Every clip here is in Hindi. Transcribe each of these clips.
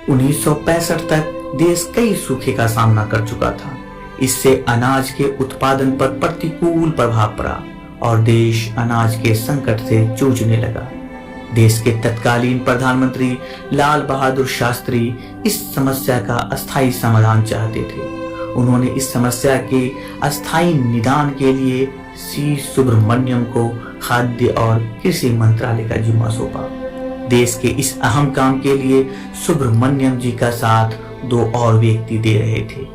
1965 तक देश कई सूखे का सामना कर चुका था। इससे अनाज के उत्पादन पर प्रतिकूल प्रभाव पड़ा और देश अनाज के संकट से जूझने लगा। देश के तत्कालीन प्रधानमंत्री लाल बहादुर शास्त्री इस समस्या का अस्थायी समाधान चाहते थे। उन्होंने इस समस्या के अस्थायी निदान के लिए सी सुब्रमण्यम को खाद्य और कृषि मंत्रालय का जिम्मा सौंपा। देश के इस अहम काम के लिए सुब्रमण्यम जी का साथ दो और व्यक्ति दे रहे थे।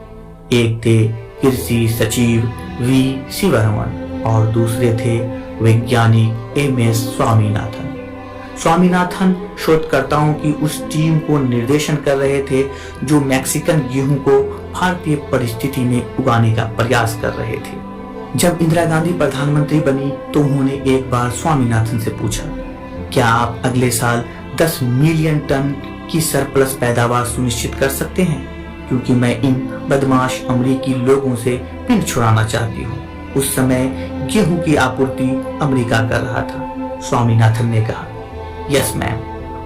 एक थे कृषि सचिव वी शिवरमन और दूसरे थे वैज्ञानिक एमएस स्वामीनाथन। स्वामीनाथन शोधकर्ताओं की उस टीम को निर्देशन कर रहे थे जो मैक्सिकन गेहूं को भारतीय परिस्थिति में उगाने का प्रयास कर रहे थे। जब इंदिरा गांधी प्रधानमंत्री बनी तो उन्होंने एक बार स्वामीनाथन से पूछा, क्या आप अगले साल 10 मिलियन टन की सरप्लस पैदावार सुनिश्चित कर सकते हैं? क्योंकि मैं इन बदमाश अमेरिकी लोगों से पिंड छुड़ाना चाहती हूँ। उस समय गेहूं की आपूर्ति अमेरिका कर रहा था। स्वामीनाथन ने कहा, यस मैम,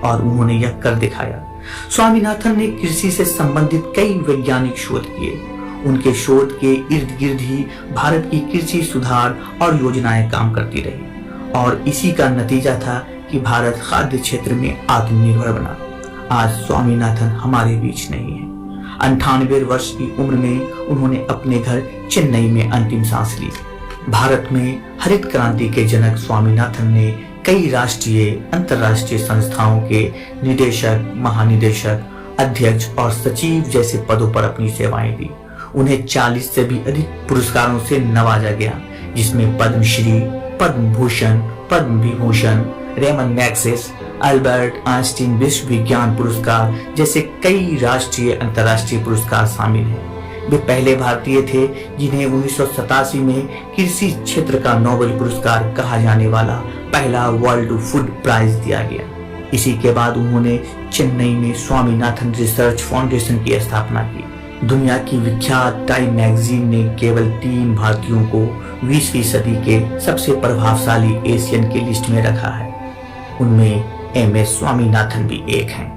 और उन्होंने यह कर दिखाया। स्वामीनाथन ने कृषि से संबंधित कई वैज्ञानिक शोध किए। उनके शोध के इर्द गिर्द ही भारत की कृषि सुधार और योजनाएं काम करती रही और इसी का नतीजा था कि भारत खाद्य क्षेत्र में आत्मनिर्भर बना। आज स्वामीनाथन हमारे बीच नहीं है। 98 वर्ष की उम्र में उन्होंने अपने घर चेन्नई में अंतिम सांस ली। भारत में हरित क्रांति के जनक स्वामीनाथन ने कई राष्ट्रीय अंतर्राष्ट्रीय संस्थाओं के निदेशक, महानिदेशक, अध्यक्ष और सचिव जैसे पदों पर अपनी सेवाएं दी। उन्हें 40 से भी अधिक पुरस्कारों से नवाजा गया, जिसमें Padmashri, Padma Bhushan, Padma Vibhushan, Ramon Magsaysay, Albert Einstein विश्व विज्ञान पुरस्कार जैसे कई राष्ट्रीय अंतर्राष्ट्रीय पुरस्कार शामिल हैं। वे पहले भारतीय थे जिन्हें 1987 में कृषि क्षेत्र का नोबेल पुरस्कार कहा जाने वाला पहला वर्ल्ड फूड प्राइज दिया गया। इसी के बाद उन्होंने चेन्नई में स्वामीनाथन रिसर्च फाउंडेशन की स्थापना की। दुनिया की विख्यात टाइम मैगजीन ने केवल 3 भारतीयों को 20वीं सदी के सबसे प्रभावशाली एशियन की लिस्ट में रखा है। उनमें एमएस स्वामीनाथन भी एक हैं।